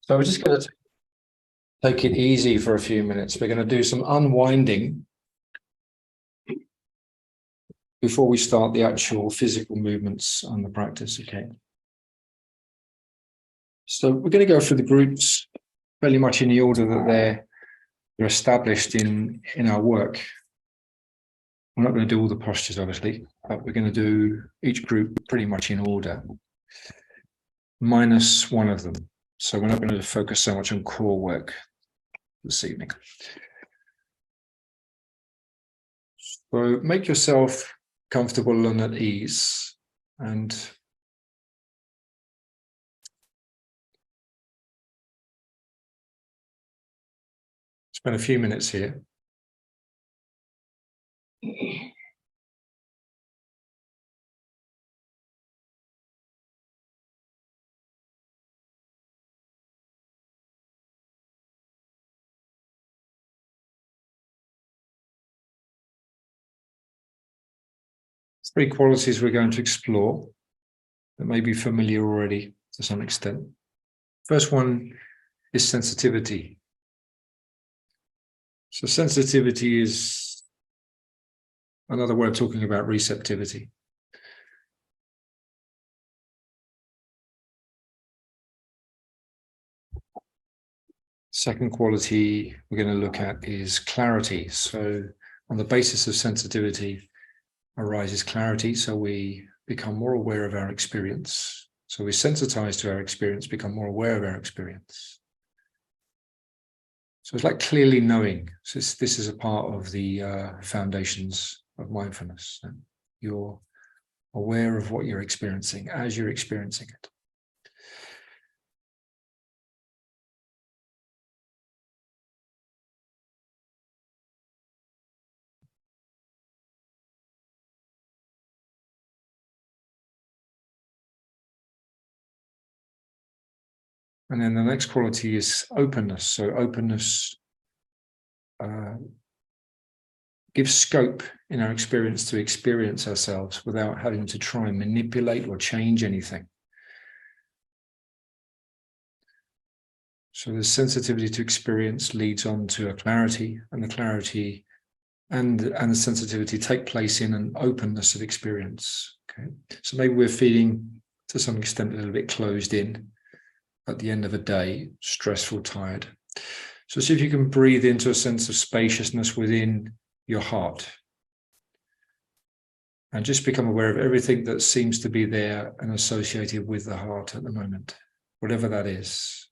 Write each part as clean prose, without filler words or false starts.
So we're just going to take it easy for a few minutes. We're going to do some unwinding before we start the actual physical movements on the practice, okay? So we're going to go through the groups fairly much in the order that they're established in our work. We're not going to do all the postures, obviously, but we're going to do each group pretty much in order, minus one of them. So we're not going to focus so much on core work this evening. So make yourself comfortable and at ease, and spend a few minutes here. Three qualities we're going to explore that may be familiar already to some extent. First one is sensitivity. So sensitivity is another way of talking about receptivity. Second quality we're going to look at is clarity. So on the basis of sensitivity arises clarity, so we become more aware of our experience. So we're sensitized to our experience, become more aware of our experience. So it's like clearly knowing. So this is a part of the foundations of mindfulness. You're aware of what you're experiencing as you're experiencing it. And then the next quality is openness. So openness gives scope in our experience to experience ourselves without having to try and manipulate or change anything. So the sensitivity to experience leads on to a clarity, and the clarity and the sensitivity take place in an openness of experience. Okay, so maybe we're feeling to some extent a little bit closed in at the end of a day, stressful, tired. So see if you can breathe into a sense of spaciousness within your heart. And just become aware of everything that seems to be there and associated with the heart at the moment, whatever that is,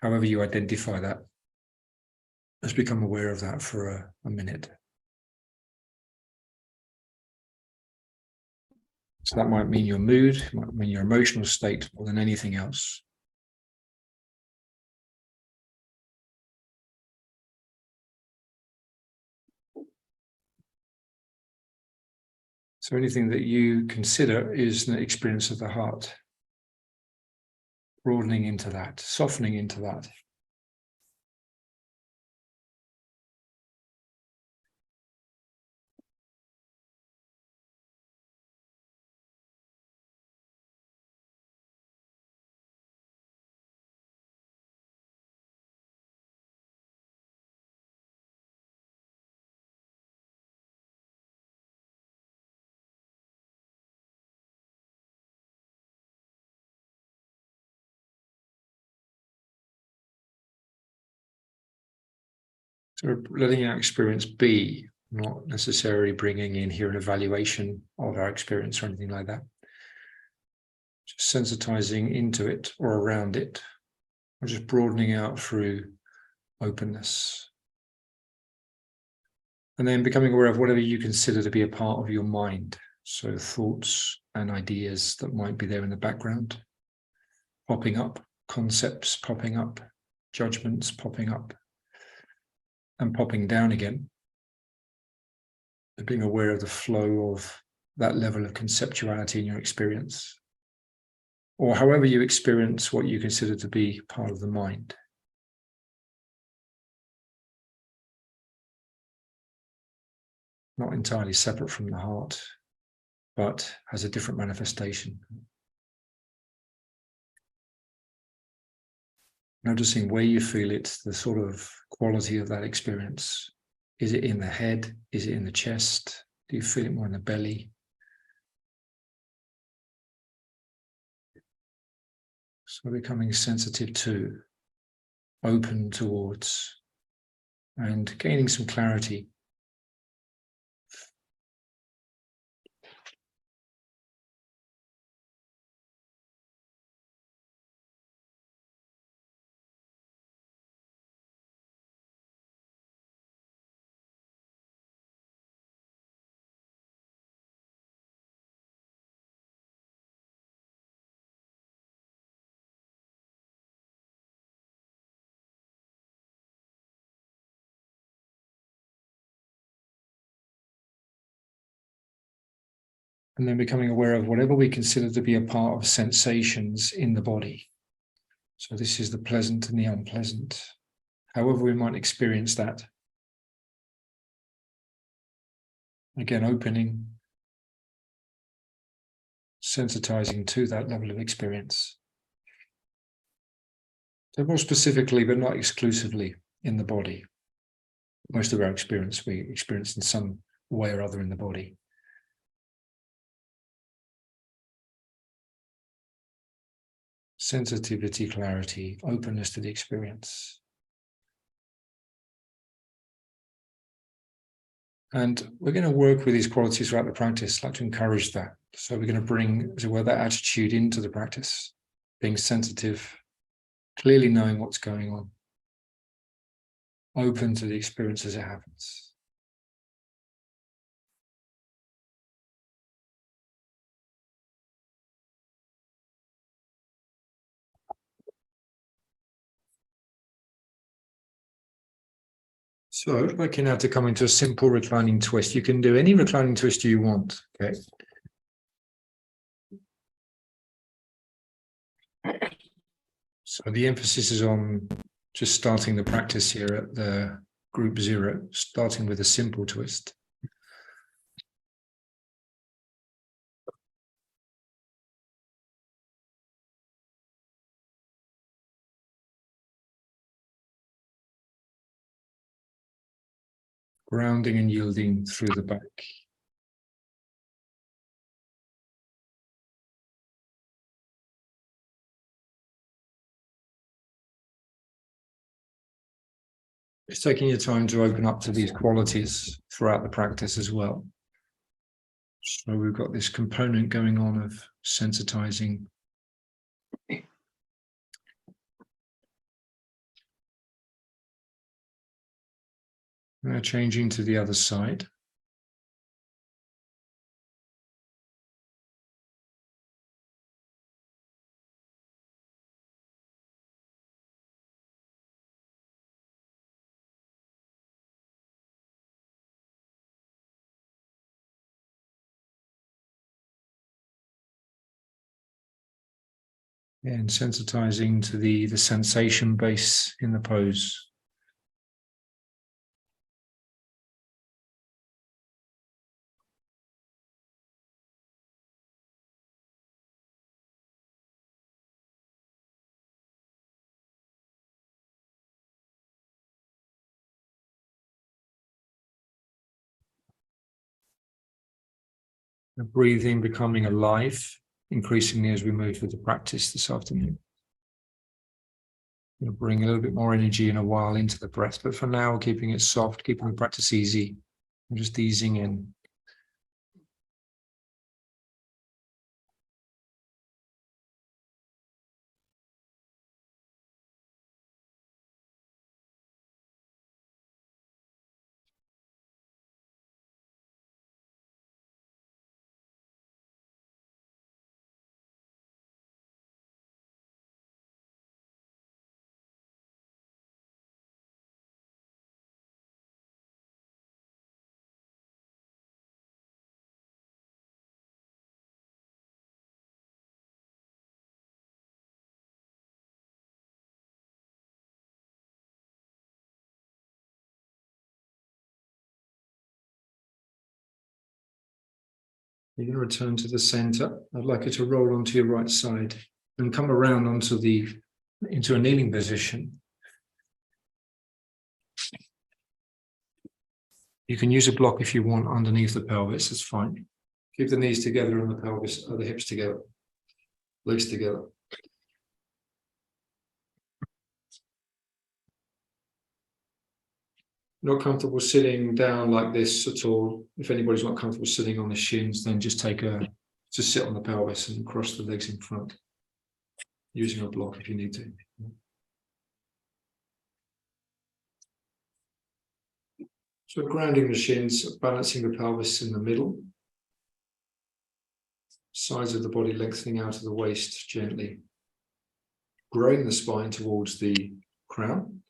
however you identify that. Just become aware of that for a minute. So that might mean your mood, it might mean your emotional state more than anything else. So anything that you consider is an experience of the heart, broadening into that, softening into that. So letting our experience be, not necessarily bringing in here an evaluation of our experience or anything like that. Just sensitizing into it or around it, or just broadening out through openness. And then becoming aware of whatever you consider to be a part of your mind. So thoughts and ideas that might be there in the background, popping up, concepts popping up, judgments popping up, and popping down again. And being aware of the flow of that level of conceptuality in your experience, or however you experience what you consider to be part of the mind. Not entirely separate from the heart, but has a different manifestation. Noticing where you feel it, the sort of quality of that experience. Is it in the head? Is it in the chest? Do you feel it more in the belly? So becoming sensitive to, open towards, and gaining some clarity. And then becoming aware of whatever we consider to be a part of sensations in the body. So this is the pleasant and the unpleasant, however we might experience that. Again, opening, sensitizing to that level of experience. So more specifically, but not exclusively, in the body. Most of our experience, we experience in some way or other in the body. Sensitivity, clarity, openness to the experience. And we're going to work with these qualities throughout the practice, like to encourage that. So we're going to bring, as it were, that attitude into the practice, being sensitive, clearly knowing what's going on, open to the experience as it happens. So I'd like you now to come into a simple reclining twist. You can do any reclining twist you want, okay? So the emphasis is on just starting the practice here at the group 0, starting with a simple twist. Grounding and yielding through the back. Just taking your time to open up to these qualities throughout the practice as well. So we've got this component going on of sensitizing. Now changing to the other side. And sensitizing to the sensation base in the pose. The breathing becoming alive increasingly as we move through the practice this afternoon. We'll bring a little bit more energy in a while into the breath, but for now, keeping it soft, keeping the practice easy, and just easing in. You're going to return to the center. I'd like you to roll onto your right side and come around onto the into a kneeling position. You can use a block if you want underneath the pelvis, it's fine. Keep the knees together and the pelvis, the hips together, legs together. Not comfortable sitting down like this at all. If anybody's not comfortable sitting on the shins, then just sit on the pelvis and cross the legs in front, using a block if you need to. So grounding the shins, balancing the pelvis in the middle. Sides of the body lengthening out of the waist gently. Growing the spine towards the crown.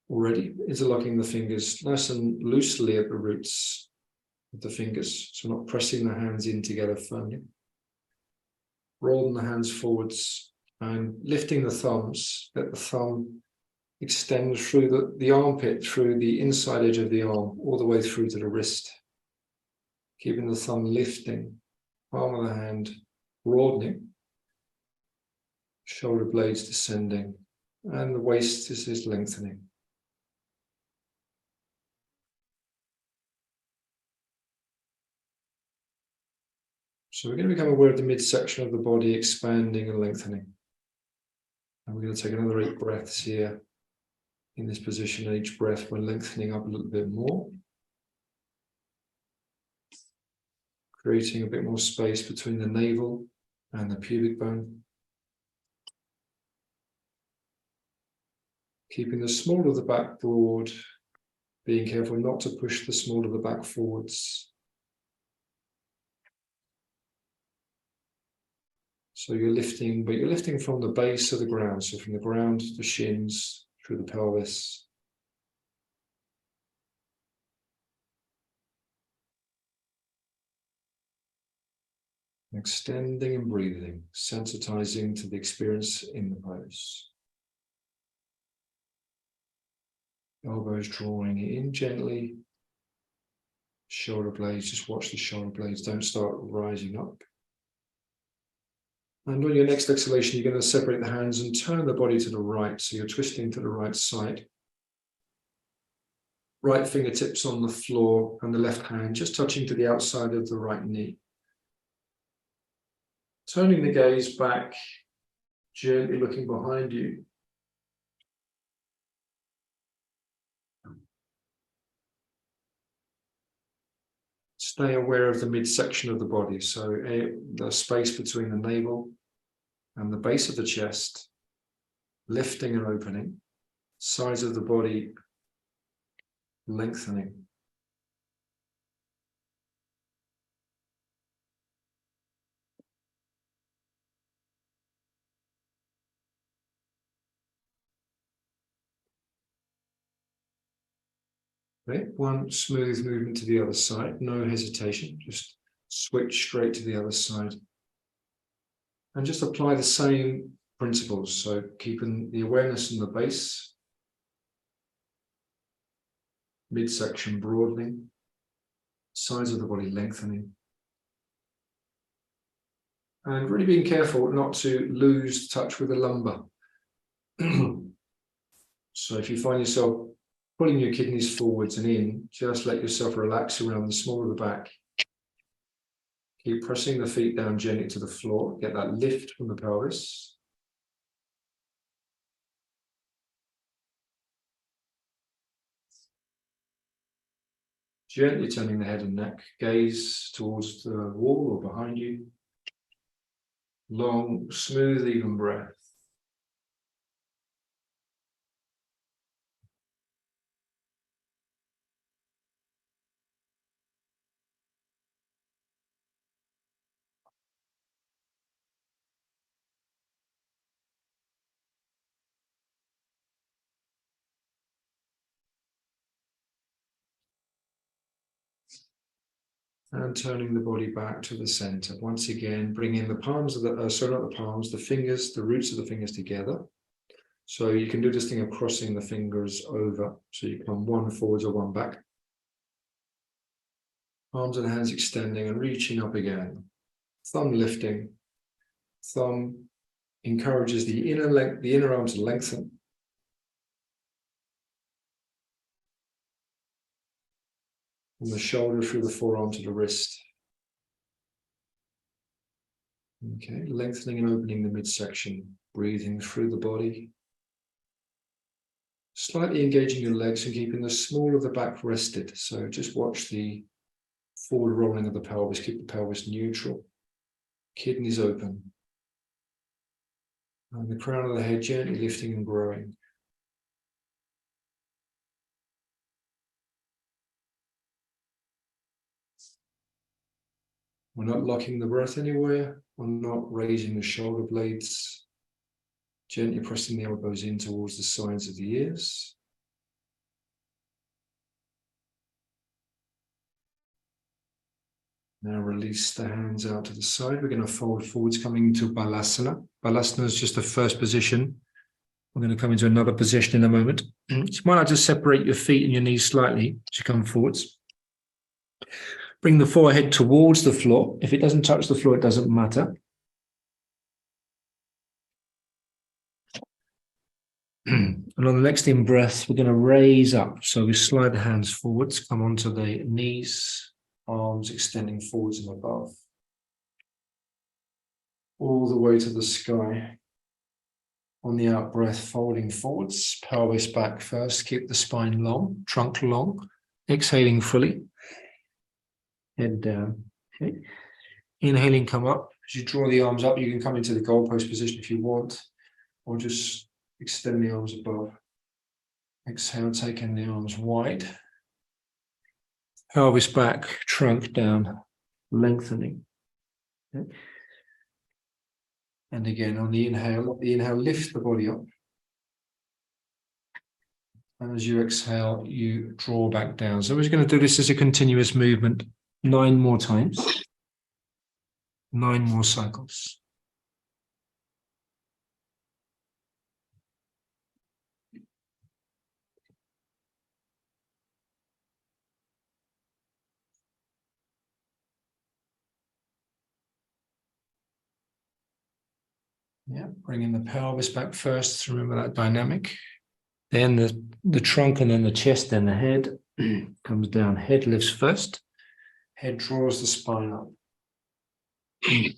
Already interlocking the fingers nice and loosely at the roots of the fingers, so not pressing the hands in together firmly. Rolling the hands forwards and lifting the thumbs. Let the thumb extend through the armpit, through the inside edge of the arm, all the way through to the wrist. Keeping the thumb lifting, palm of the hand broadening, shoulder blades descending, and the waist is lengthening. So we're going to become aware of the midsection of the body expanding and lengthening. And we're going to take another 8 breaths here in this position. Each breath we're lengthening up a little bit more. Creating a bit more space between the navel and the pubic bone. Keeping the small of the back broad, being careful not to push the small of the back forwards. So you're lifting, but you're lifting from the base of the ground. So from the ground, the shins, through the pelvis. Extending and breathing, sensitizing to the experience in the pose. Elbows drawing in gently. Shoulder blades, just watch the shoulder blades, don't start rising up. And on your next exhalation, you're going to separate the hands and turn the body to the right. So you're twisting to the right side. Right fingertips on the floor and the left hand just touching to the outside of the right knee. Turning the gaze back, gently looking behind you. Stay aware of the midsection of the body, so the space between the navel and the base of the chest, lifting and opening, sides of the body lengthening. Okay, one smooth movement to the other side, no hesitation, just switch straight to the other side. And just apply the same principles, so keeping the awareness in the base, midsection broadening, sides of the body lengthening. And really being careful not to lose touch with the lumbar. So if you find yourself pulling your kidneys forwards and in, just let yourself relax around the small of the back. Keep pressing the feet down gently to the floor. Get that lift from the pelvis. Gently turning the head and neck. Gaze towards the wall or behind you. Long, smooth, even breath. And turning the body back to the center. Once again, bringing the palms of the, not the palms, the fingers, the roots of the fingers together. So you can do this thing of crossing the fingers over. So you come one forwards or one back. Palms and hands extending and reaching up again. Thumb lifting. Thumb encourages the inner arm to lengthen. From the shoulder through the forearm to the wrist. Okay, lengthening and opening the midsection, breathing through the body. Slightly engaging your legs and keeping the small of the back rested. So just watch the forward rolling of the pelvis, keep the pelvis neutral. Kidneys open. And the crown of the head gently lifting and growing. We're not locking the breath anywhere. We're not raising the shoulder blades. Gently pressing the elbows in towards the sides of the ears. Now release the hands out to the side. We're going to fold forwards, coming to Balasana. Balasana is just the first position. We're going to come into another position in a moment. So you might like to separate your feet and your knees slightly as you come forwards. Bring the forehead towards the floor. If it doesn't touch the floor, it doesn't matter. And on the next in breath, we're going to raise up. So we slide the hands forwards, come onto the knees, arms extending forwards and above. All the way to the sky. On the out breath, folding forwards, pelvis back first. Keep the spine long, trunk long. Exhaling fully. Head down. Okay. Inhaling, come up. As you draw the arms up, you can come into the goalpost position if you want, or just extend the arms above. Exhale, taking the arms wide. Pelvis back, trunk down, lengthening. Okay. And again, on the inhale, lift the body up. And as you exhale, you draw back down. So we're going to do this as a continuous movement 9 more times. 9 more cycles. Yeah, bringing the pelvis back first. Remember that dynamic. Then the trunk, and then the chest, then the head comes down. Head lifts first. Head draws the spine up. A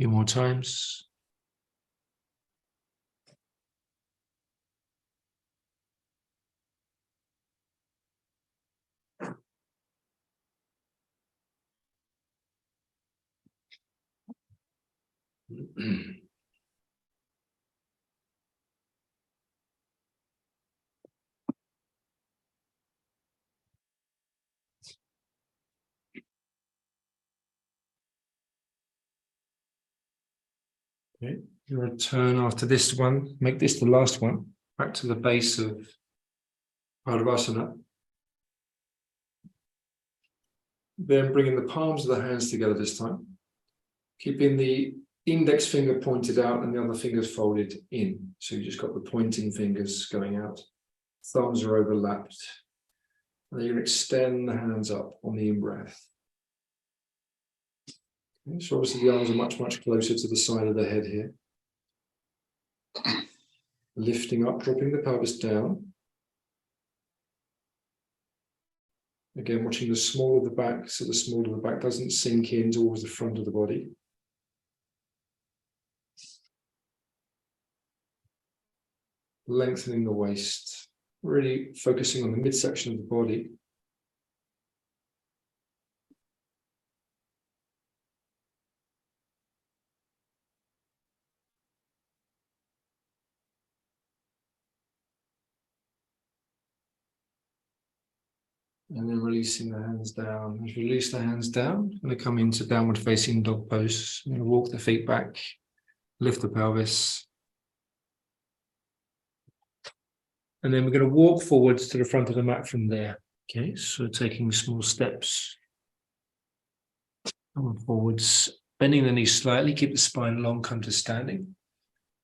few more times. Okay. You return after this one. Make this the last one. Back to the base of Padavasana. Then bringing the palms of the hands together this time. Keeping the index finger pointed out and the other fingers folded in. So you just got the pointing fingers going out. Thumbs are overlapped. And then you extend the hands up on the in-breath. Okay, so obviously the arms are much, much closer to the side of the head here. Lifting up, dropping the pelvis down. Again, watching the small of the back, so the small of the back doesn't sink in towards the front of the body. Lengthening the waist, really focusing on the midsection of the body. And then releasing the hands down. As you release the hands down, I'm going to come into downward facing dog pose. I'm going to walk the feet back, lift the pelvis. And then we're going to walk forwards to the front of the mat from there. Okay, so taking small steps. Come forwards, bending the knees slightly, keep the spine long, come to standing.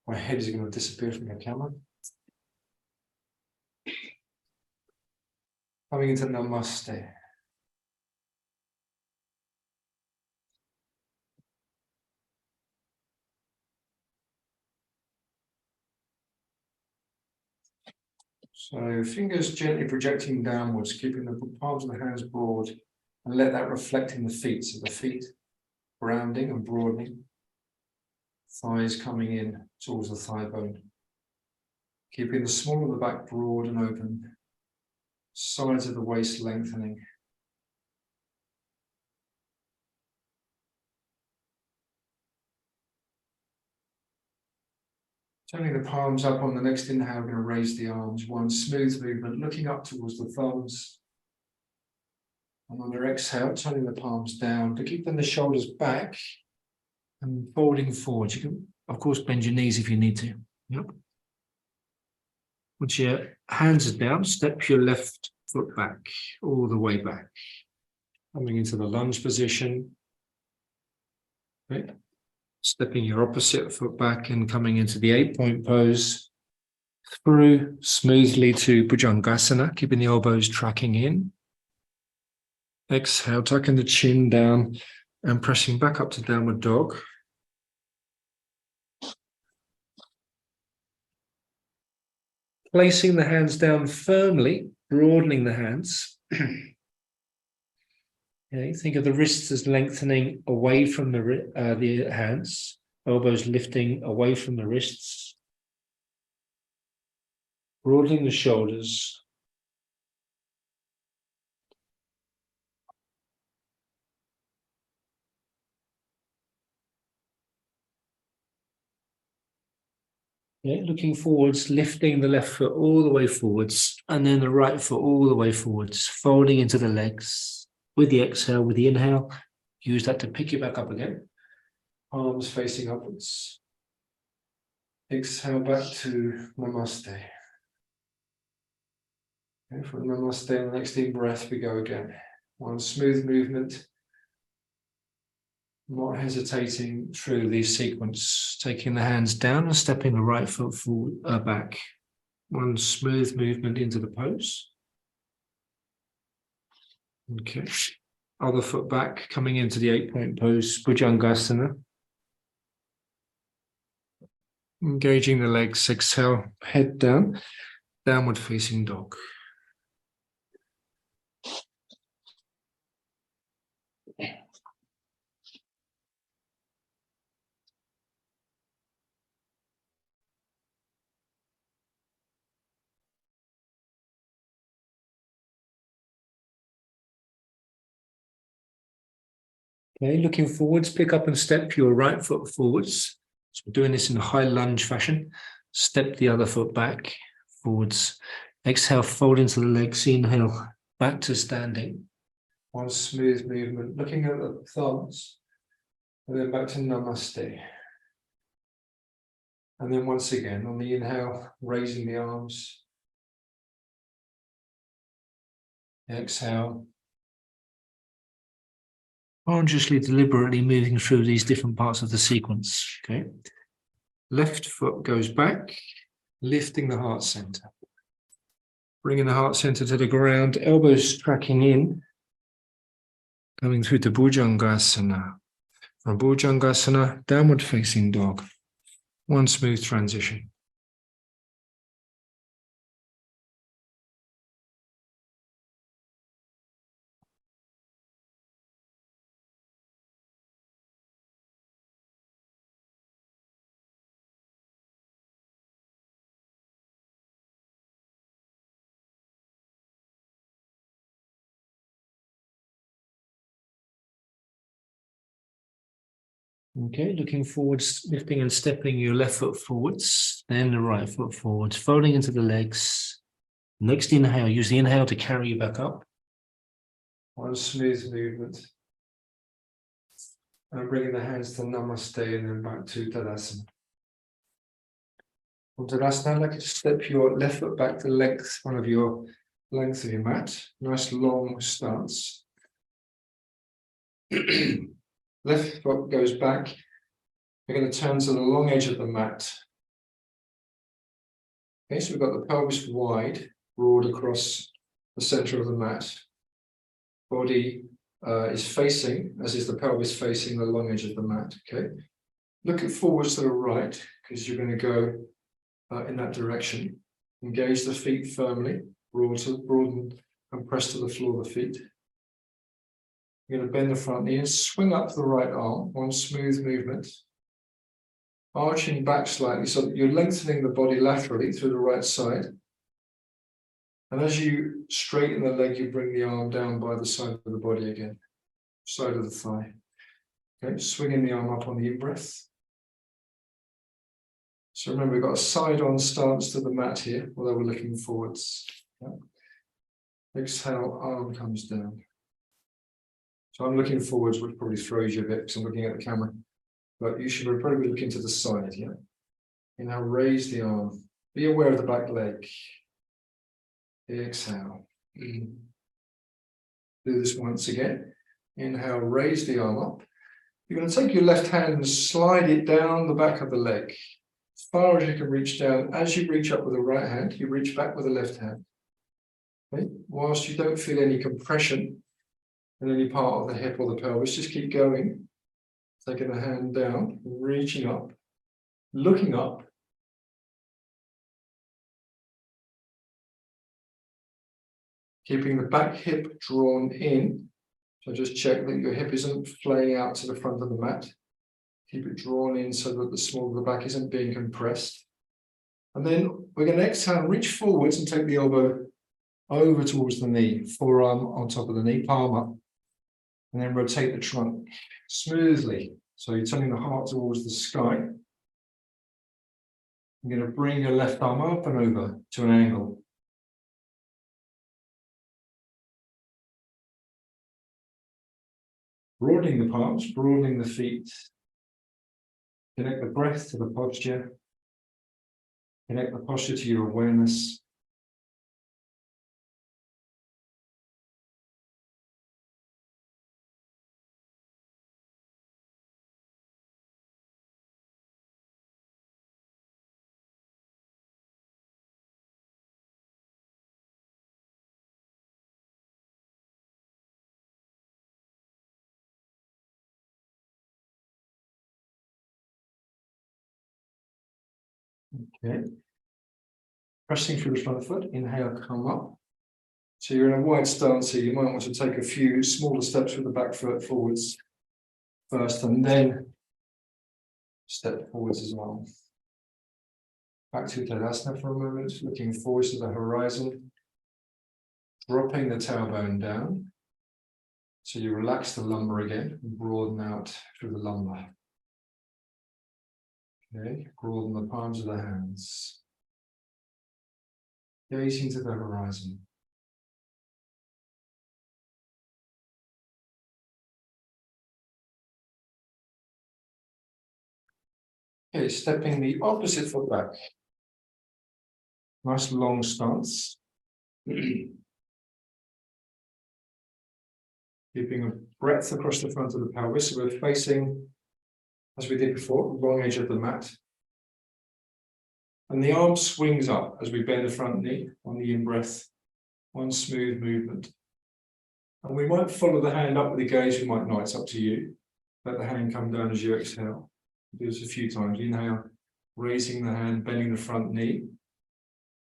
My head is going to disappear from the camera. Coming into Namaste. So fingers gently projecting downwards, keeping the palms of the hands broad, and let that reflect in the feet. So the feet rounding and broadening, thighs coming in towards the thigh bone. Keeping the small of the back broad and open, sides of the waist lengthening. Turning the palms up on the next inhale, we're going to raise the arms. One smooth movement, looking up towards the thumbs. And on your exhale, turning the palms down, to keep the shoulders back and folding forward. You can, of course, bend your knees if you need to. Yep. Once your hands are down, step your left foot back, all the way back. Coming into the lunge position. Okay. Stepping your opposite foot back and coming into the 8-point pose. Through smoothly to Bhujangasana, keeping the elbows tracking in. Exhale, tucking the chin down and pressing back up to downward dog. Placing the hands down firmly, broadening the hands. Okay, think of the wrists as lengthening away from the hands, elbows lifting away from the wrists. Broadening the shoulders. Okay, looking forwards, lifting the left foot all the way forwards, and then the right foot all the way forwards, folding into the legs. With the exhale, with the inhale, use that to pick you back up again. Palms facing upwards. Exhale back to Namaste. Okay, from Namaste, on the next deep breath, we go again. One smooth movement. Not hesitating through the sequence, taking the hands down and stepping the right foot forward, back. One smooth movement into the pose. Okay. Other foot back, coming into the 8-point pose, Bhujangasana. Engaging the legs, exhale, head down, downward facing dog. Okay, looking forwards, pick up and step your right foot forwards. So we're doing this in a high lunge fashion. Step the other foot back, forwards. Exhale, fold into the legs. Inhale, back to standing. One smooth movement, looking at the thumbs. And then back to Namaste. And then once again, on the inhale, raising the arms. Exhale. Consciously, deliberately moving through these different parts of the sequence. Okay. Left foot goes back, lifting the heart center. Bringing the heart center to the ground, elbows tracking in. Coming through to Bhujangasana. From Bhujangasana, downward facing dog. One smooth transition. Okay, looking forwards, lifting and stepping your left foot forwards, then the right foot forwards, folding into the legs. Next inhale, use the inhale to carry you back up. One smooth movement. And bringing the hands to Namaste and then back to Tadasana. From Tadasana, I'd like you to step your left foot back to length, one of your length of your mat. Nice long stance. Left foot goes back. We're going to turn to the long edge of the mat. Okay, so we've got the pelvis wide, broad across the center of the mat. Body is facing, as is the pelvis facing the long edge of the mat. Okay, look forwards to the right because you're going to go in that direction. Engage the feet firmly, broaden and press to the floor of the feet. You're going to bend the front knee and swing up the right arm, one smooth movement. Arching back slightly so that you're lengthening the body laterally through the right side. And as you straighten the leg, you bring the arm down by the side of the body again, side of the thigh. Okay, swinging the arm up on the in-breath. So remember, we've got a side-on stance to the mat here, although we're looking forwards. Yeah. Exhale, arm comes down. So I'm looking forwards, which probably throws you a bit because I'm looking at the camera. But you should probably be looking to the side, yeah? Inhale, raise the arm. Be aware of the back leg. Exhale. Do this once again. Inhale, raise the arm up. You're going to take your left hand and slide it down the back of the leg. As far as you can reach down. As you reach up with the right hand, you reach back with the left hand. Okay? Whilst you don't feel any compression in any part of the hip or the pelvis, just keep going. Taking the hand down, reaching up, looking up. Keeping the back hip drawn in. So just check that your hip isn't flaying out to the front of the mat. Keep it drawn in so that the small of the back isn't being compressed. And then we're going to exhale and reach forwards and take the elbow over towards the knee, forearm on top of the knee, palm up. And then rotate the trunk smoothly. So you're turning the heart towards the sky. You're going to bring your left arm up and over to an angle. Broadening the palms, broadening the feet. Connect the breath to the posture. Connect the posture to your awareness. Okay. Pressing through the front foot, inhale, come up. So you're in a wide stance here. You might want to take a few smaller steps with the back foot forwards first, and then step forwards as well. Back to Tadasana for a moment, looking forwards to the horizon. Dropping the tailbone down. So you relax the lumbar again and broaden out through the lumbar. Okay, broaden the palms of the hands. Gazing to the horizon. Okay, stepping the opposite foot back. Nice long stance. Keeping a breadth across the front of the pelvis. So we're facing, as we did before, the long edge of the mat. And the arm swings up as we bend the front knee on the in-breath. One smooth movement. And we might follow the hand up with the gaze, we might not, it's up to you. Let the hand come down as you exhale. Do this a few times. Inhale, raising the hand, bending the front knee.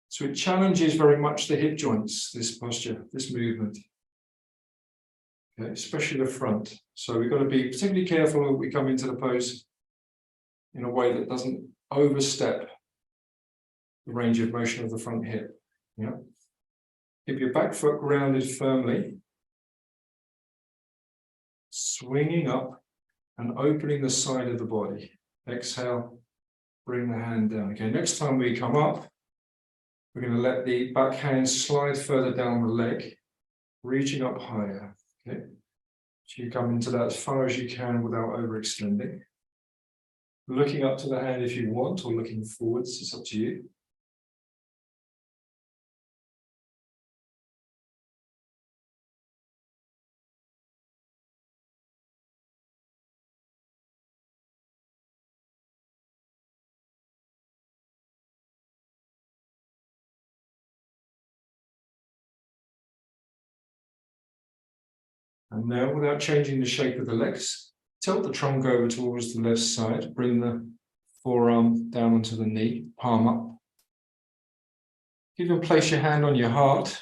So it challenges very much the hip joints, this posture, this movement. Okay, especially the front. So we've got to be particularly careful when we come into the pose in a way that doesn't overstep the range of motion of the front hip. Yeah. Keep your back foot grounded firmly. Swinging up and opening the side of the body. Exhale, bring the hand down. Okay, next time we come up, we're going to let the back hand slide further down the leg, reaching up higher. Okay, so you come into that as far as you can without overextending. Looking up to the hand if you want, or looking forwards, it's up to you. And now, without changing the shape of the legs, tilt the trunk over towards the left side, bring the forearm down onto the knee, palm up. Even place your hand on your heart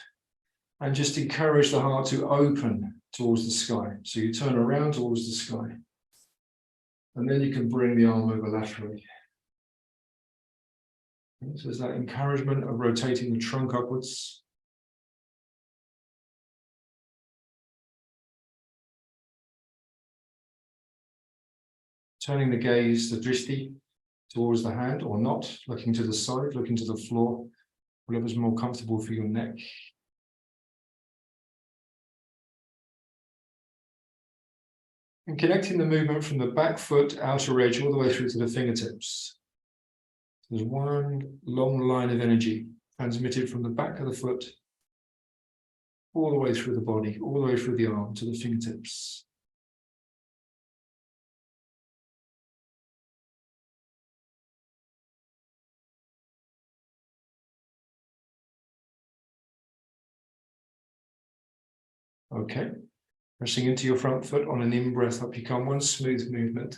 and just encourage the heart to open towards the sky. So you turn around towards the sky. And then you can bring the arm over laterally. So there's that encouragement of rotating the trunk upwards. Turning the gaze, the drishti, towards the hand or not, looking to the side, looking to the floor, whatever's more comfortable for your neck. And connecting the movement from the back foot, outer edge, all the way through to the fingertips. There's one long line of energy transmitted from the back of the foot, all the way through the body, all the way through the arm to the fingertips. Okay, pressing into your front foot on an in-breath, up you come, one smooth movement.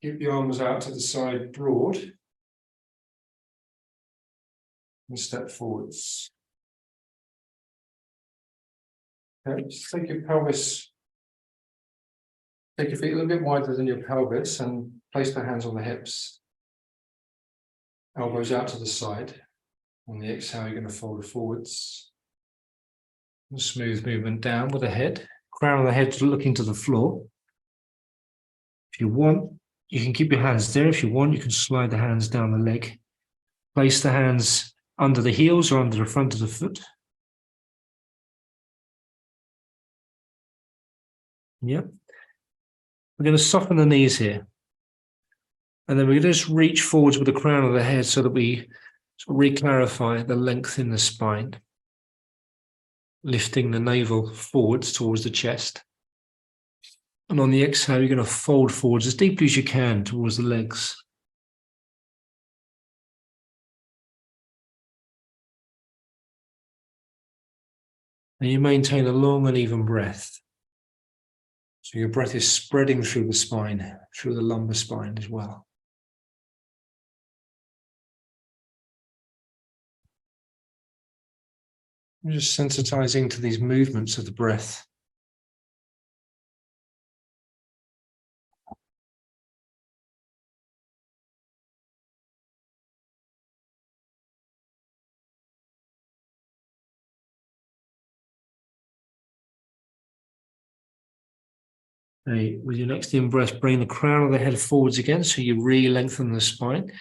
Keep the arms out to the side broad. And step forwards. Okay, just take your pelvis, take your feet a little bit wider than your pelvis and place the hands on the hips. Elbows out to the side. On the exhale, you're going to fold forwards. A smooth movement down with the head. Crown of the head looking to the floor. If you want, you can keep your hands there. If you want, you can slide the hands down the leg. Place the hands under the heels or under the front of the foot. Yep. We're going to soften the knees here. And then we're going to just reach forwards with the crown of the head so that we sort of re-clarify the length in the spine. Lifting the navel forwards towards the chest. And on the exhale, you're going to fold forwards as deeply as you can towards the legs. And you maintain a long and even breath. So your breath is spreading through the spine, through the lumbar spine as well. I'm just sensitizing to these movements of the breath. Okay, with your next in-breath, bring the crown of the head forwards again, so you re-lengthen the spine.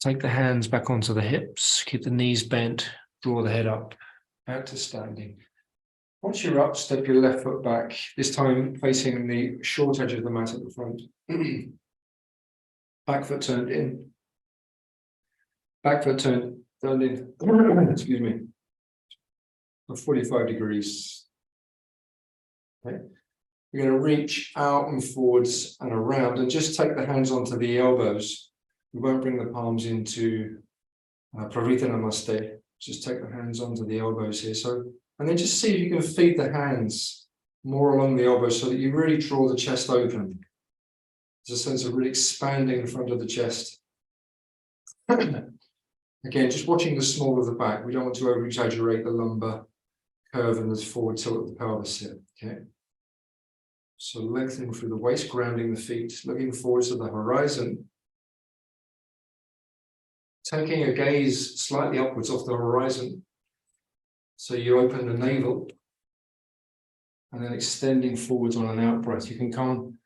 Take the hands back onto the hips, keep the knees bent, draw the head up, out to standing. Once you're up, step your left foot back, this time facing the short edge of the mat at the front. Back foot turned in. Back foot turned in, excuse me, for 45 degrees. Okay. You're going to reach out and forwards and around and just take the hands onto the elbows. We won't bring the palms into Pravita Namaste. Just take the hands onto the elbows here. So, and then just see if you can feed the hands more along the elbows so that you really draw the chest open. There's a sense of really expanding the front of the chest. Again, just watching the small of the back. We don't want to over-exaggerate the lumbar curve and the forward tilt of the pelvis here. Okay. So lengthening through the waist, grounding the feet, looking forward to the horizon. Taking a gaze slightly upwards off the horizon. So you open the navel and then extending forwards on an out breath. You can come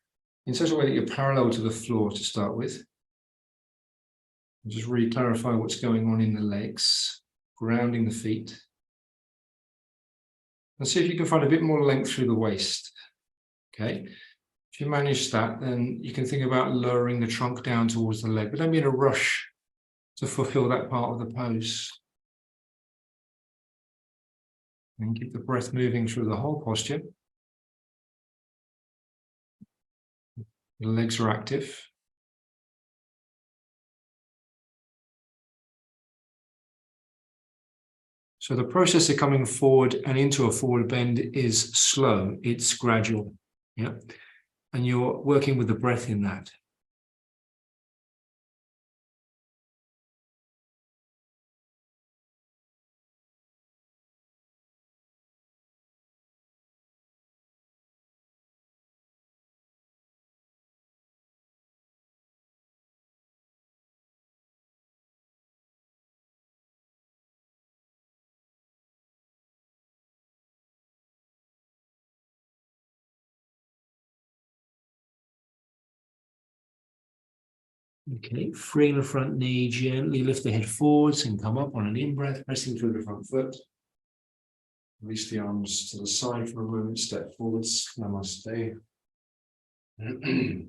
in such a way that you're parallel to the floor to start with. And just really clarify what's going on in the legs, grounding the feet. And see if you can find a bit more length through the waist. Okay, if you manage that, then you can think about lowering the trunk down towards the leg, but don't be in a rush to fulfill that part of the pose. And keep the breath moving through the whole posture. The legs are active. So the process of coming forward and into a forward bend is slow, it's gradual, yeah? And you're working with the breath in that. Okay, freeing the front knee, gently lift the head forwards and come up on an in-breath, pressing through the front foot. Release the arms to the side for a moment, step forwards, namaste. And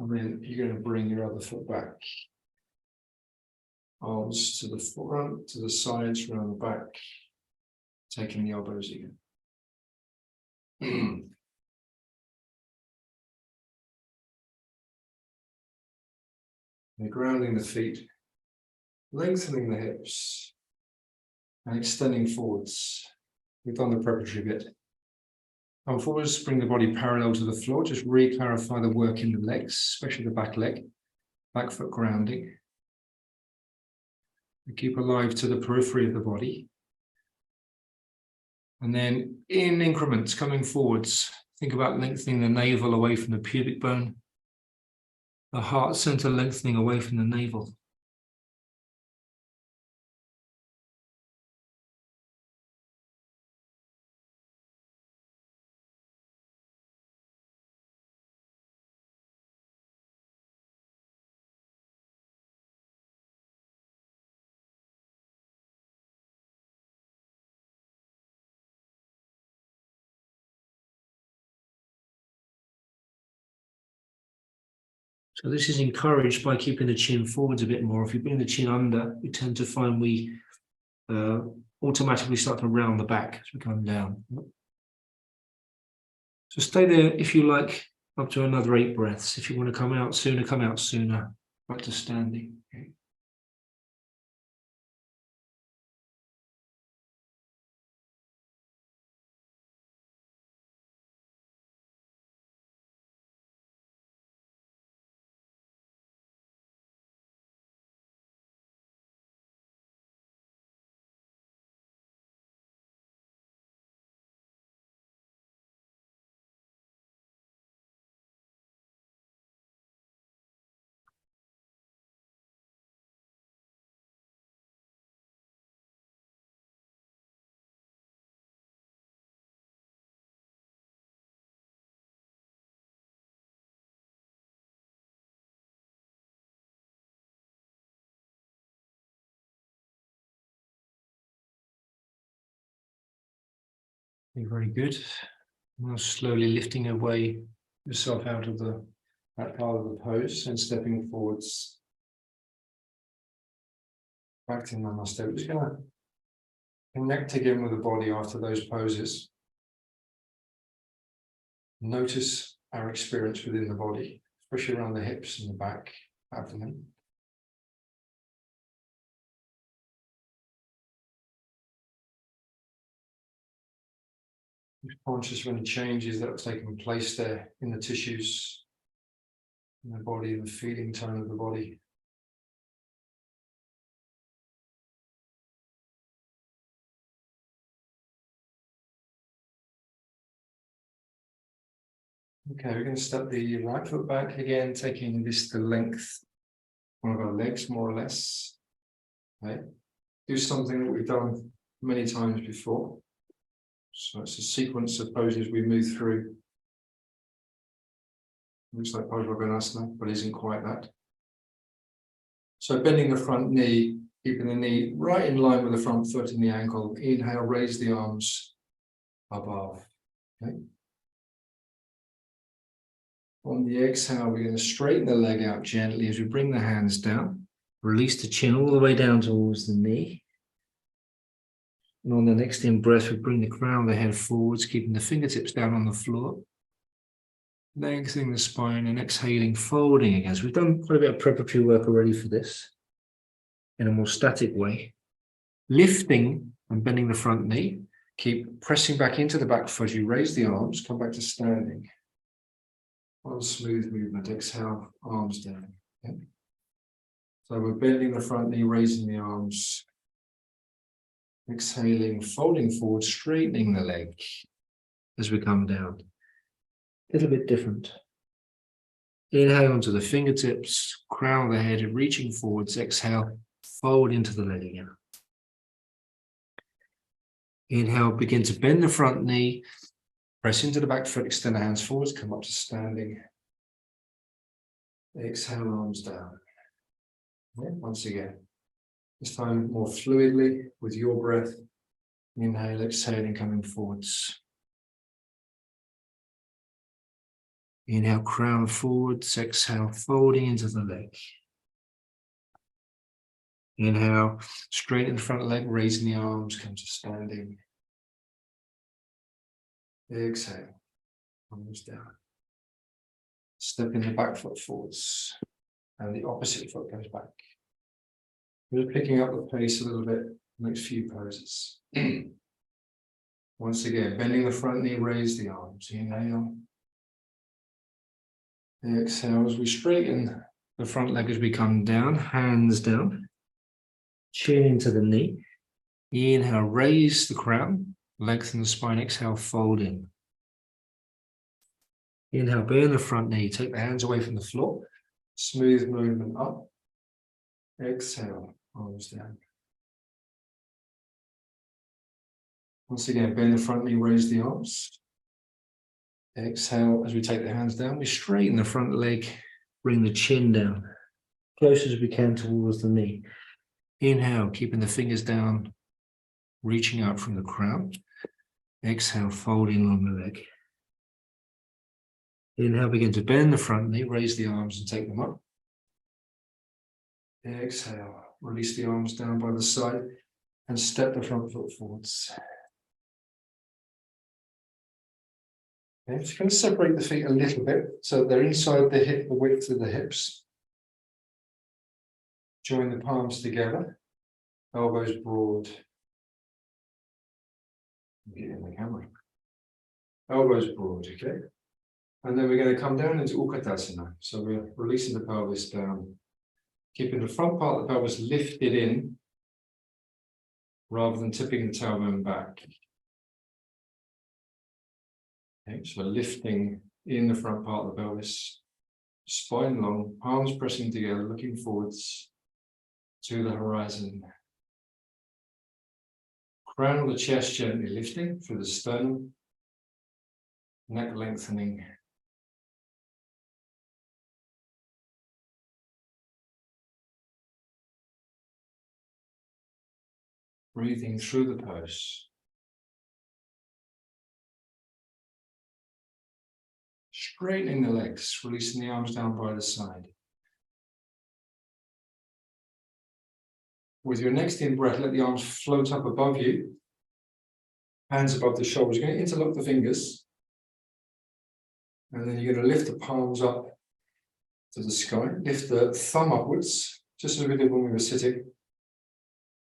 then you're going to bring your other foot back. Arms to the front, to the sides, around the back, taking the elbows again. You're grounding the feet, lengthening the hips, and extending forwards. We've done the preparatory bit. Come forwards, bring the body parallel to the floor. Just re-clarify the work in the legs, especially the back leg. Back foot grounding. And keep alive to the periphery of the body. And then in increments, coming forwards, think about lengthening the navel away from the pubic bone. The heart center lengthening away from the navel. So this is encouraged by keeping the chin forwards a bit more. If you bring the chin under, you tend to find we automatically start to round the back as we come down. So stay there if you like, up to another 8 breaths. If you want to come out sooner, come out sooner. Back to standing. Okay. Very good. Now slowly lifting away yourself out of that part of the pose and stepping forwards. Back to namaste. We're just going to connect again with the body after those poses. Notice our experience within the body, especially around the hips and the back, abdomen. Be conscious of any changes that have taken place there in the tissues, in the body, and the feeling tone of the body. Okay, we're going to step the right foot back again, taking this the length of one of our legs, more or less. Okay. Do something that we've done many times before. So it's a sequence of poses we move through. Looks like Bodhiyoga-57, but isn't quite that. So bending the front knee, keeping the knee right in line with the front foot and the ankle. Inhale, raise the arms above. Okay. On the exhale, we're going to straighten the leg out gently as we bring the hands down. Release the chin all the way down towards the knee. And on the next in breath, we bring the crown of the head forwards, keeping the fingertips down on the floor. Lengthening the spine and exhaling, folding again. So we've done quite a bit of preparatory work already for this in a more static way. Lifting and bending the front knee. Keep pressing back into the back foot. You raise the arms, come back to standing. One smooth movement. Exhale, arms down. Okay. So we're bending the front knee, raising the arms. Exhaling, folding forward, straightening the leg as we come down. A little bit different. Inhale onto the fingertips, crown of the head, reaching forwards. Exhale, fold into the leg again. Inhale, begin to bend the front knee, press into the back foot, extend the hands forwards, come up to standing. Exhale, arms down. Yeah, once again, this time more fluidly with your breath. Inhale, exhaling, coming forwards. Inhale, crown forwards, exhale, folding into the leg. Inhale, straighten the front leg, raising the arms, come to standing. Exhale, arms down. Stepping the back foot forwards, and the opposite foot goes back. We're picking up the pace a little bit, next few poses. Once again, bending the front knee, raise the arms. Inhale. Exhale as we straighten the front leg as we come down, hands down, chin into the knee. Inhale, raise the crown, lengthen the spine. Exhale, fold in. Inhale, bend the front knee, take the hands away from the floor, smooth movement up. Exhale, arms down. Once again, bend the front knee, raise the arms. Exhale, as we take the hands down, we straighten the front leg, bring the chin down, close as we can towards the knee. Inhale, keeping the fingers down, reaching out from the crown. Exhale, folding along the leg. Inhale, begin to bend the front knee, raise the arms and take them up. Exhale, release the arms down by the side and step the front foot forwards. Okay, just going to separate the feet a little bit so they're inside the hip, the width of the hips. Join the palms together, elbows broad. Get in the camera. Elbows broad, okay? And then we're going to come down into Utkatasana. So we're releasing the pelvis down, keeping the front part of the pelvis lifted in rather than tipping the tailbone back. Okay, so lifting in the front part of the pelvis, spine long, palms pressing together, looking forwards to the horizon. Crown of the chest gently lifting through the sternum, neck lengthening. Breathing through the pose. Straightening the legs, releasing the arms down by the side. With your next in breath, let the arms float up above you. Hands above the shoulders. You're going to interlock the fingers. And then you're going to lift the palms up to the sky. Lift the thumb upwards, just as we did when we were sitting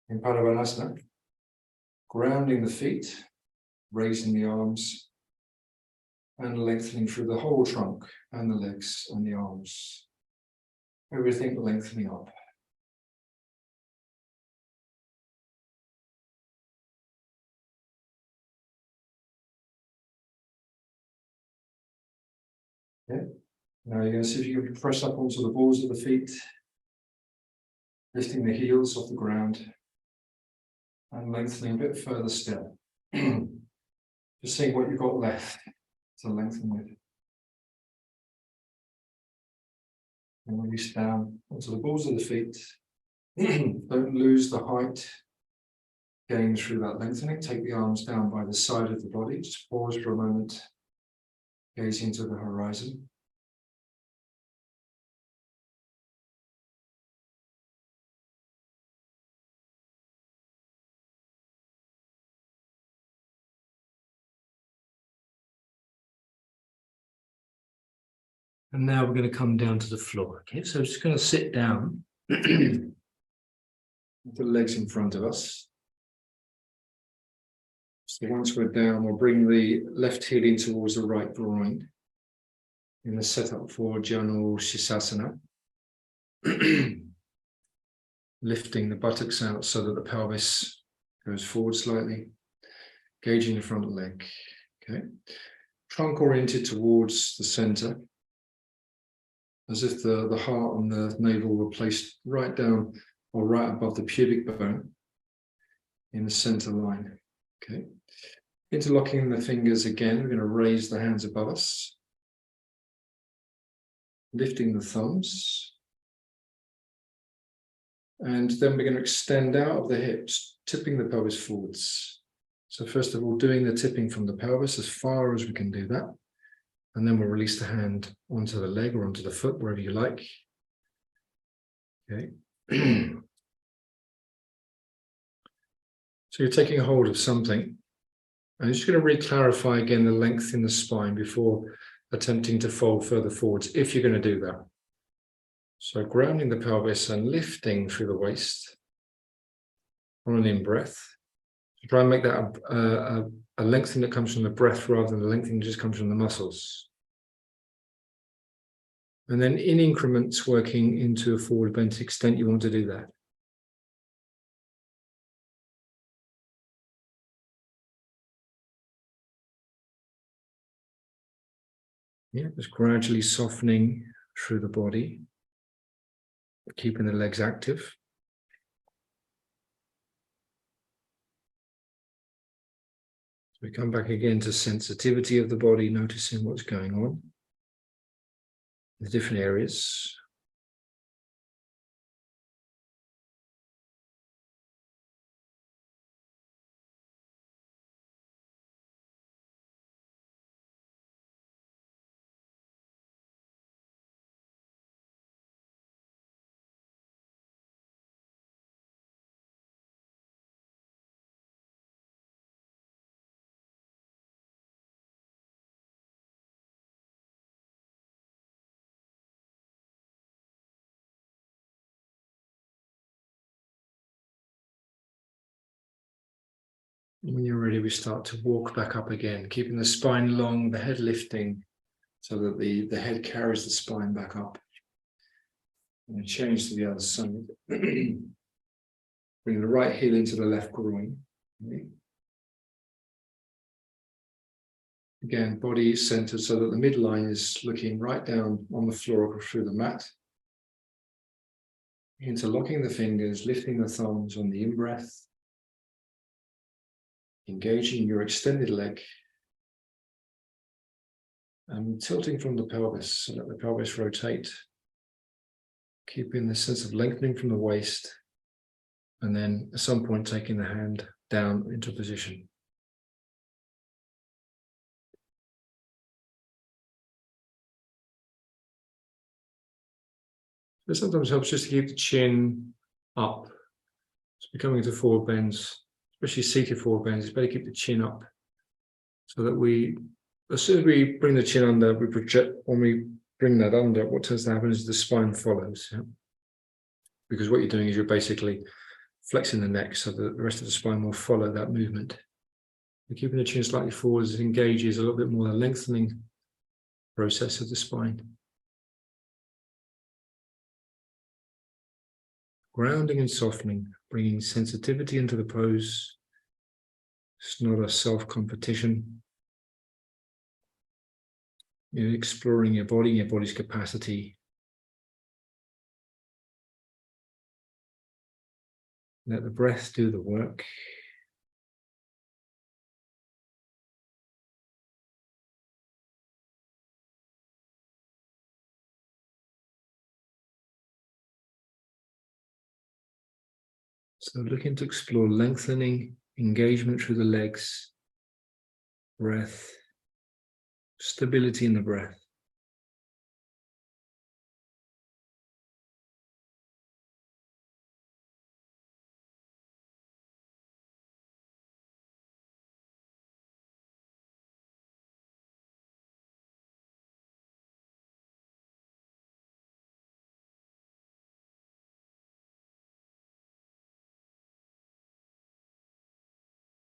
in Padavalasana. Grounding the feet, raising the arms, and lengthening through the whole trunk and the legs and the arms. Everything lengthening up. Okay. Now you're going to see if you can press up onto the balls of the feet, lifting the heels off the ground and lengthening a bit further still. Just seeing what you've got left to lengthen with. And release down onto the balls of the feet. Don't lose the height gained through that lengthening. Take the arms down by the side of the body. Just pause for a moment, gaze into the horizon. And now we're going to come down to the floor. Okay, so just going to sit down with the legs in front of us. So once we're down, we'll bring the left heel in towards the right groin in the setup for Janu Shirshasana. Lifting the buttocks out so that the pelvis goes forward slightly, gauging the front leg. Okay, trunk oriented towards the center, as if the heart and the navel were placed right down or right above the pubic bone in the center line. Okay, interlocking the fingers again, we're going to raise the hands above us, lifting the thumbs, and then we're going to extend out of the hips, tipping the pelvis forwards. So first of all, doing the tipping from the pelvis as far as we can do that. And then we'll release the hand onto the leg or onto the foot, wherever you like. Okay. So you're taking a hold of something. And you're just going to re-clarify again the length in the spine before attempting to fold further forwards, if you're going to do that. So grounding the pelvis and lifting through the waist on an in-breath. Try and make that a lengthening that comes from the breath rather than the lengthening that just comes from the muscles. And then in increments, working into a forward bend to the extent you want to do that. Yeah, just gradually softening through the body, keeping the legs active. We come back again to sensitivity of the body, noticing what's going on in the different areas. When you're ready, we start to walk back up again, keeping the spine long, the head lifting, so that the head carries the spine back up. And change to the other side. Bring the right heel into the left groin. Okay. Again, body centered so that the midline is looking right down on the floor or through the mat. Interlocking the fingers, lifting the thumbs on the in-breath. Engaging your extended leg. And tilting from the pelvis so that the pelvis rotate. Keeping the sense of lengthening from the waist. And then at some point taking the hand down into position. It sometimes helps just to keep the chin up. It's becoming into forward bends, especially seated forward bends. It's better to keep the chin up so that as soon as we bring the chin under, we project. When we bring that under, what tends to happen is the spine follows. Yeah? Because what you're doing is you're basically flexing the neck so that the rest of the spine will follow that movement. You're keeping the chin slightly forward as it engages a little bit more the lengthening process of the spine. Grounding and softening, bringing sensitivity into the pose. It's not a self-competition. You're exploring your body, your body's capacity. Let the breath do the work. So looking to explore lengthening, engagement through the legs, breath, stability in the breath.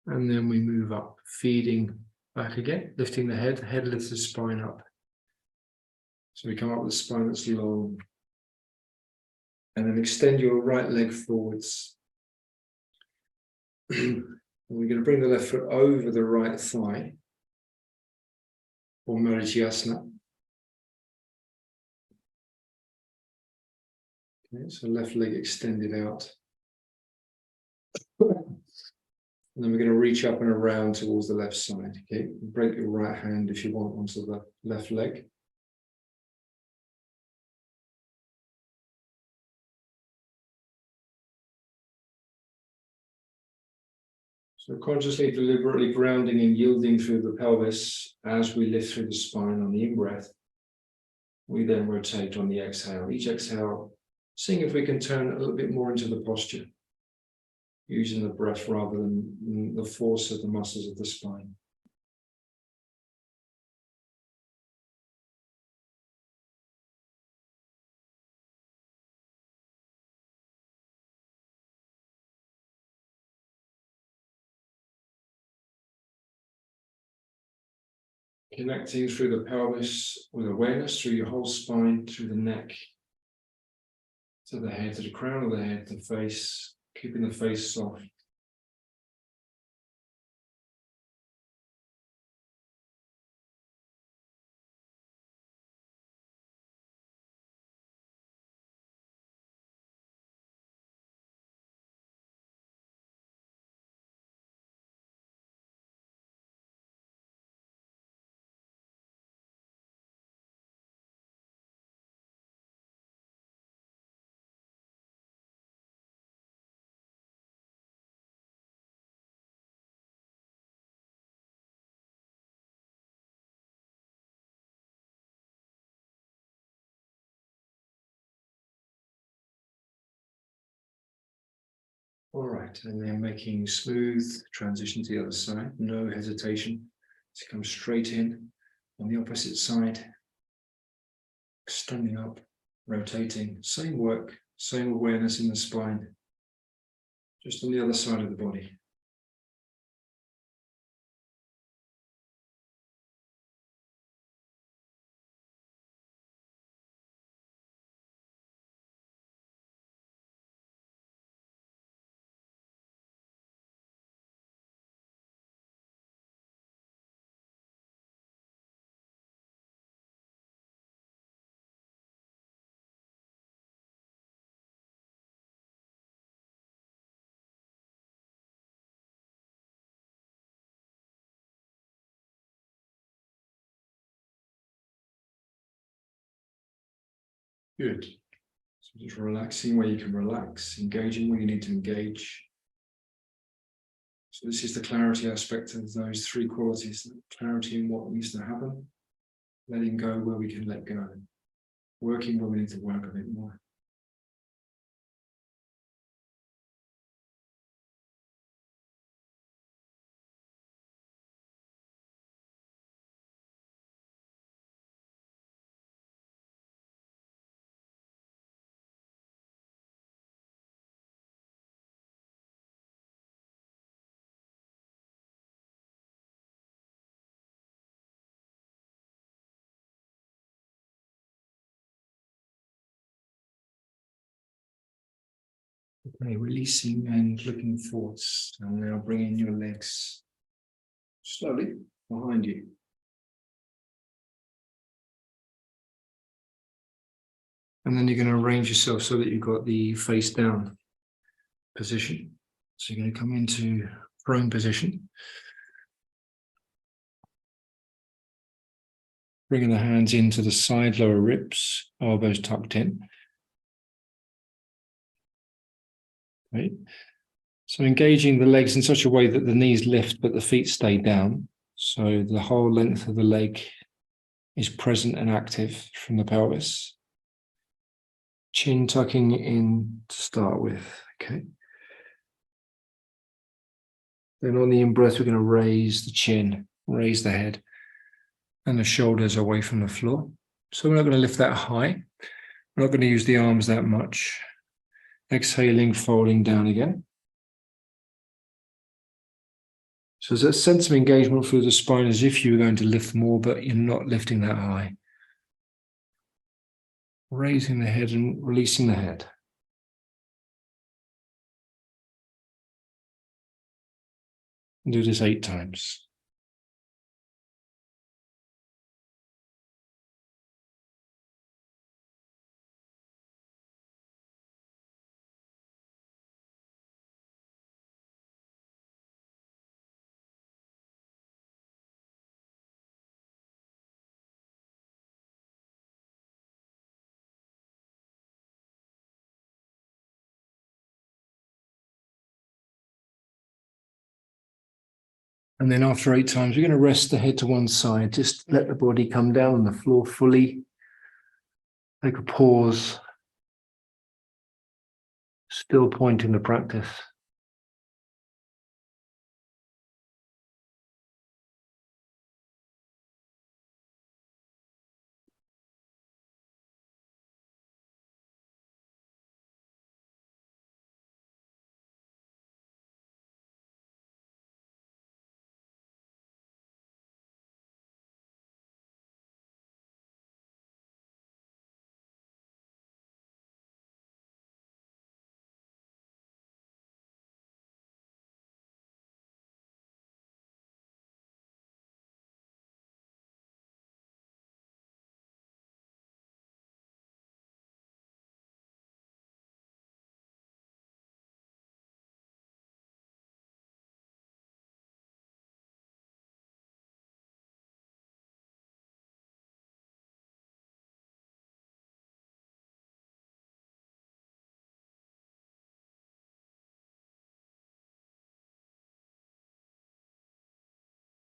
And then we move up, feeding back again, lifting the head lifts the spine up. So we come up with a spine that's long. And then extend your right leg forwards. And we're going to bring the left foot over the right thigh, or Marichyasana. Okay, so left leg extended out. And then we're going to reach up and around towards the left side. Okay, break your right hand if you want onto the left leg. So consciously, deliberately grounding and yielding through the pelvis as we lift through the spine on the in-breath. We then rotate on the exhale. Each exhale, seeing if we can turn a little bit more into the posture, using the breath rather than the force of the muscles of the spine. Connecting through the pelvis with awareness, through your whole spine, through the neck, to the head, to the crown of the head, the face, keeping the face soft. All right, and then making smooth transition to the other side, no hesitation to come straight in on the opposite side, standing up, rotating, same work, same awareness in the spine, just on the other side of the body. Good. So just relaxing where you can relax, engaging where you need to engage. So this is the clarity aspect of those three qualities: clarity in what needs to happen, letting go where we can let go, working where we need to work a bit more. Okay, releasing and looking forwards, and now bringing your legs slowly behind you. And then you're going to arrange yourself so that you've got the face down position. So you're going to come into prone position. Bringing the hands into the side lower ribs, elbows tucked in. Right. So engaging the legs in such a way that the knees lift but the feet stay down. So the whole length of the leg is present and active from the pelvis. Chin tucking in to start with. Okay. Then on the in-breath, we're going to raise the chin, raise the head, and the shoulders away from the floor. So we're not going to lift that high. We're not going to use the arms that much. Exhaling, folding down again. So there's a sense of engagement through the spine as if you were going to lift more, but you're not lifting that high. Raising the head and releasing the head. Do this 8 times. And then after 8 times, we're going to rest the head to one side. Just let the body come down on the floor fully. Take a pause. Still pointing the practice.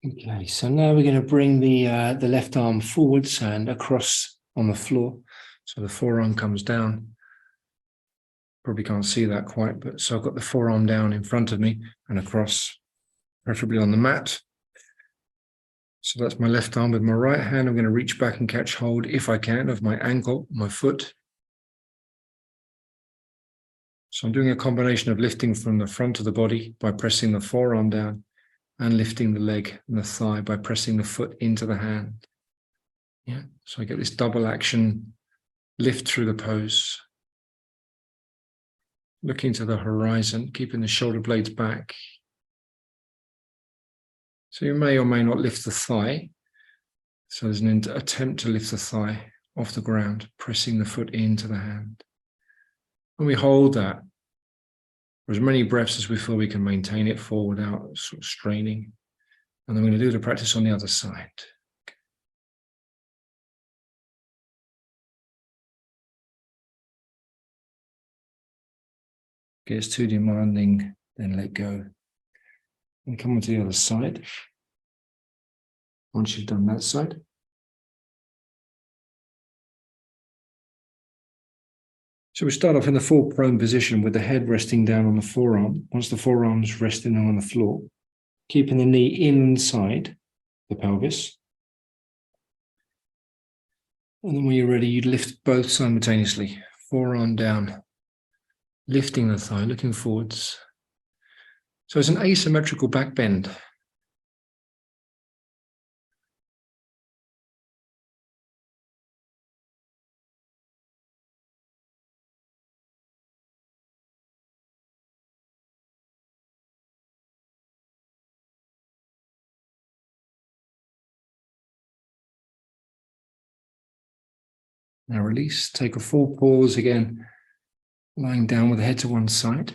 Okay, so now we're going to bring the left arm forwards and across on the floor. So the forearm comes down. Probably can't see that quite, but so I've got the forearm down in front of me and across, preferably on the mat. So that's my left arm. With my right hand, I'm going to reach back and catch hold, if I can, of my ankle, my foot. So I'm doing a combination of lifting from the front of the body by pressing the forearm down and lifting the leg and the thigh by pressing the foot into the hand. Yeah, so I get this double action, lift through the pose. Looking to the horizon, keeping the shoulder blades back. So you may or may not lift the thigh. So there's an attempt to lift the thigh off the ground, pressing the foot into the hand. And we hold that for as many breaths as we feel we can maintain it for without sort of straining. And then we're going to do the practice on the other side. Gets too demanding, then let go. And come on to the other side. Once you've done that side. So we start off in the full prone position with the head resting down on the forearm. Once the forearm's resting on the floor, keeping the knee inside the pelvis. And then when you're ready, you lift both simultaneously. Forearm down, lifting the thigh, looking forwards. So it's an asymmetrical back bend. Now release, take a full pause again, lying down with the head to one side.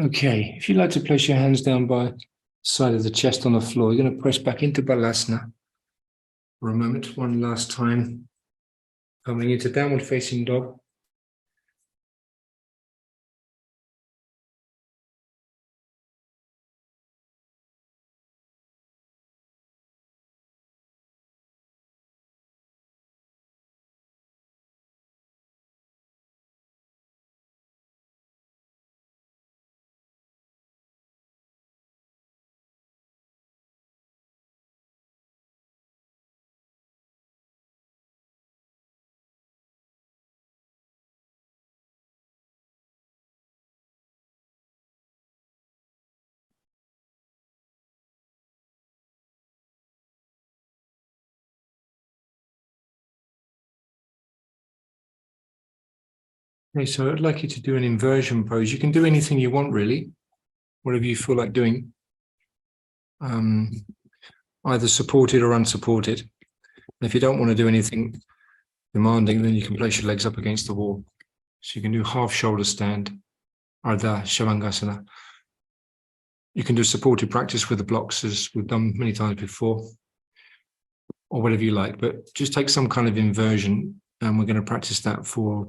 Okay, if you'd like to place your hands down by the side of the chest on the floor, you're going to press back into Balasana for a moment, one last time. Coming into downward facing dog. Okay, so I'd like you to do an inversion pose. You can do anything you want, really, whatever you feel like doing, either supported or unsupported. And if you don't want to do anything demanding, then you can place your legs up against the wall. So you can do half shoulder stand, Ardha Shavasana. You can do supported practice with the blocks, as we've done many times before, or whatever you like, but just take some kind of inversion, and we're going to practice that for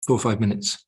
4 or 5 minutes.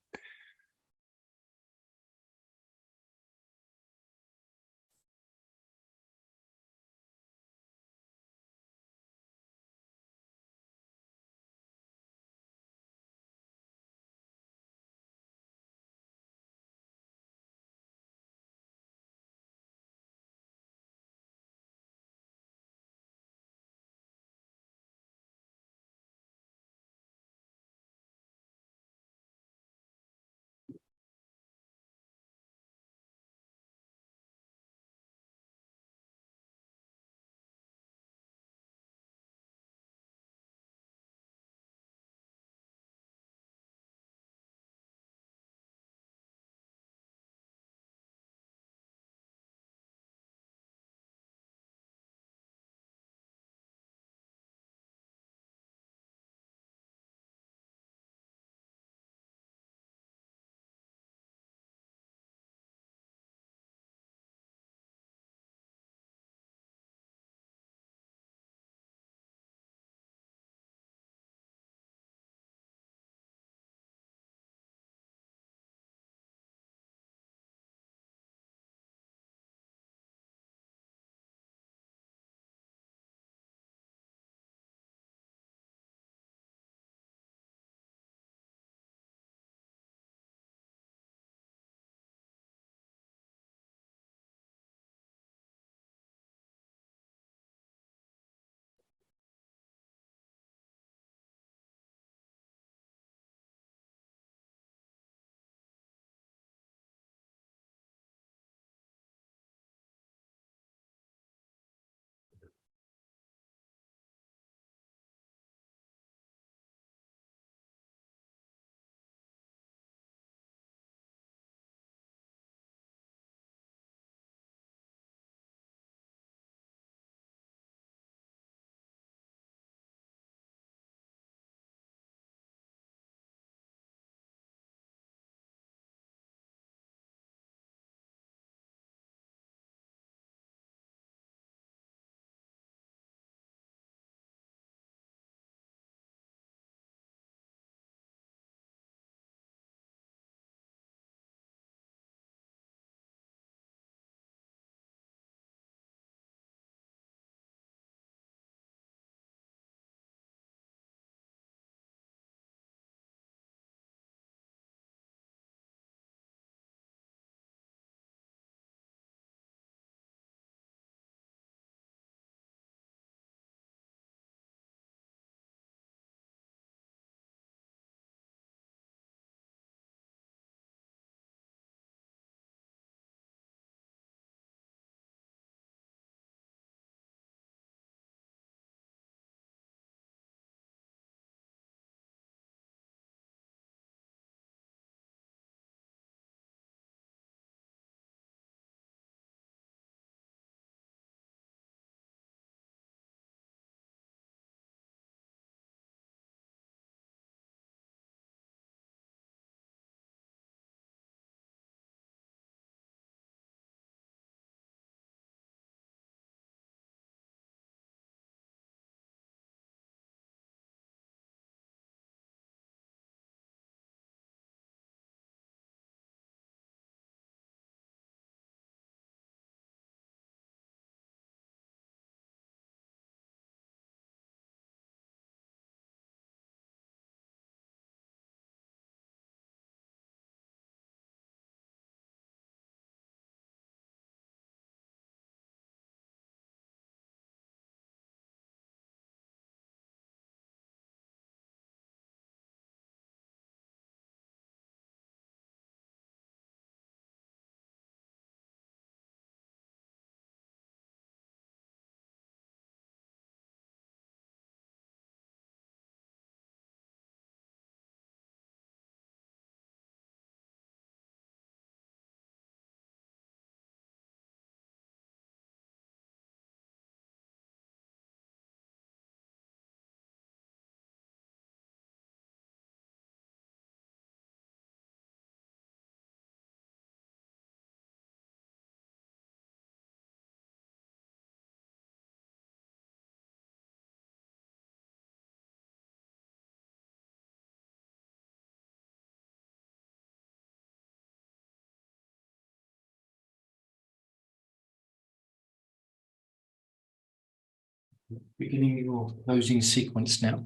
Beginning your closing sequence now,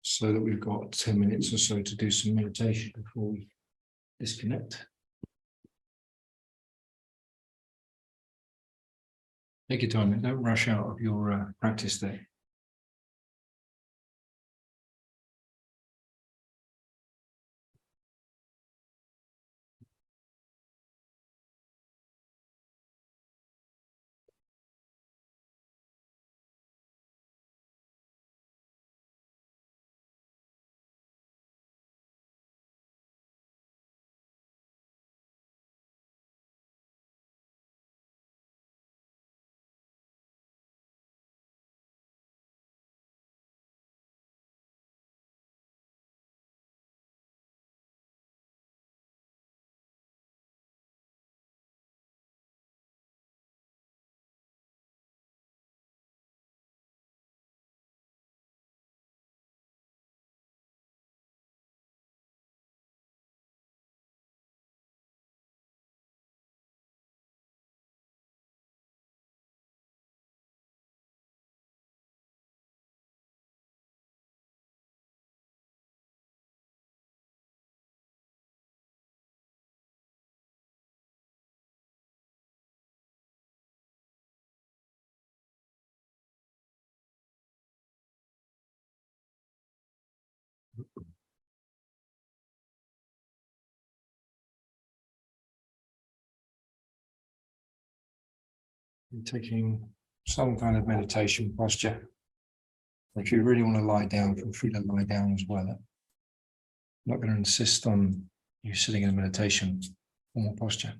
so that we've got 10 minutes or so to do some meditation before we disconnect. Take your time, don't rush out of your practice there. You're taking some kind of meditation posture. If you really want to lie down, feel free to lie down as well. I'm not going to insist on you sitting in a meditation formal posture.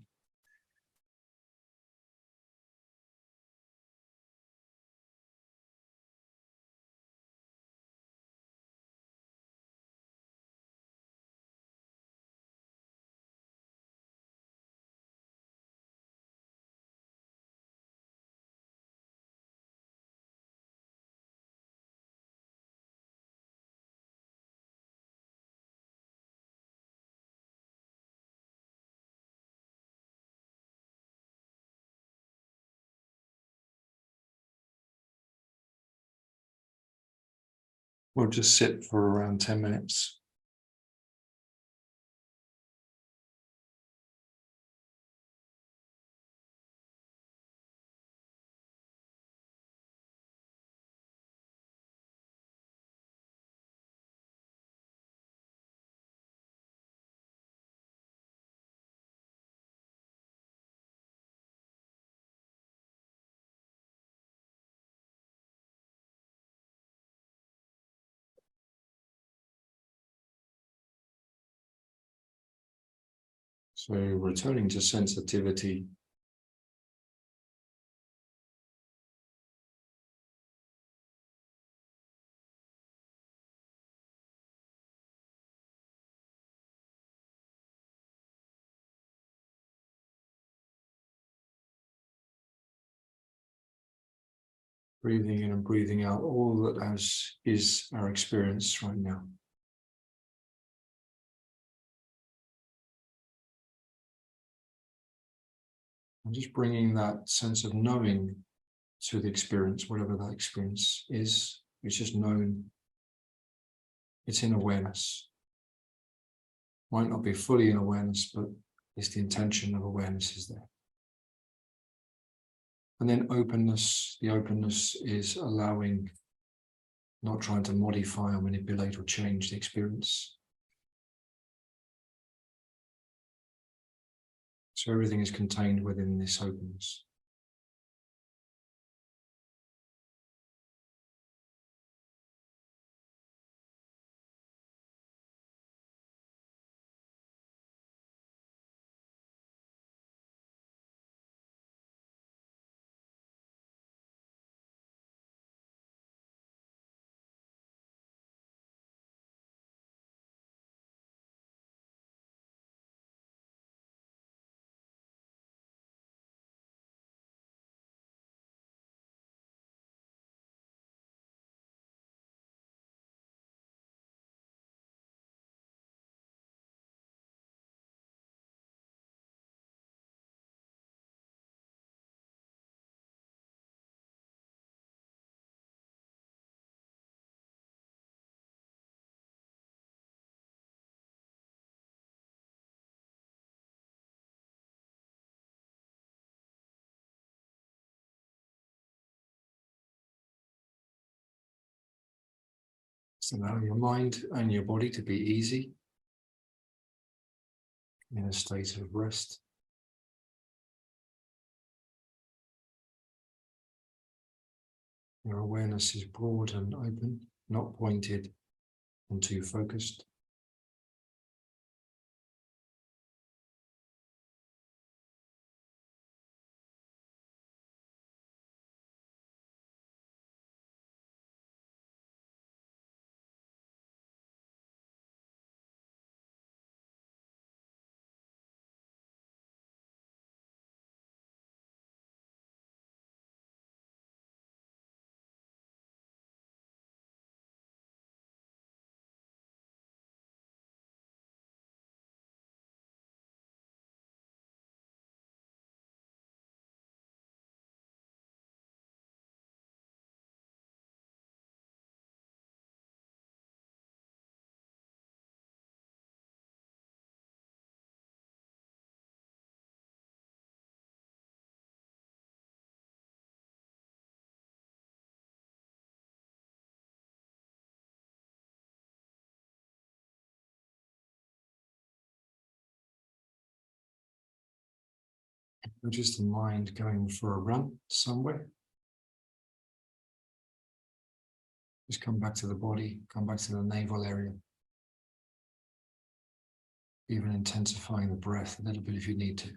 We'll just sit for around 10 minutes. So returning to sensitivity. Breathing in and breathing out all that is our experience right now. And just bringing that sense of knowing to the experience, whatever that experience is. It's just known. It's in awareness. Might not be fully in awareness, but it's the intention of awareness is there. And then openness. The openness is allowing, not trying to modify or manipulate or change the experience. So everything is contained within this openness. So allow your mind and your body to be easy in a state of rest. Your awareness is broad and open, not pointed and too focused. Notice the mind going for a run somewhere. Just come back to the body, come back to the navel area. Even intensifying the breath a little bit if you need to.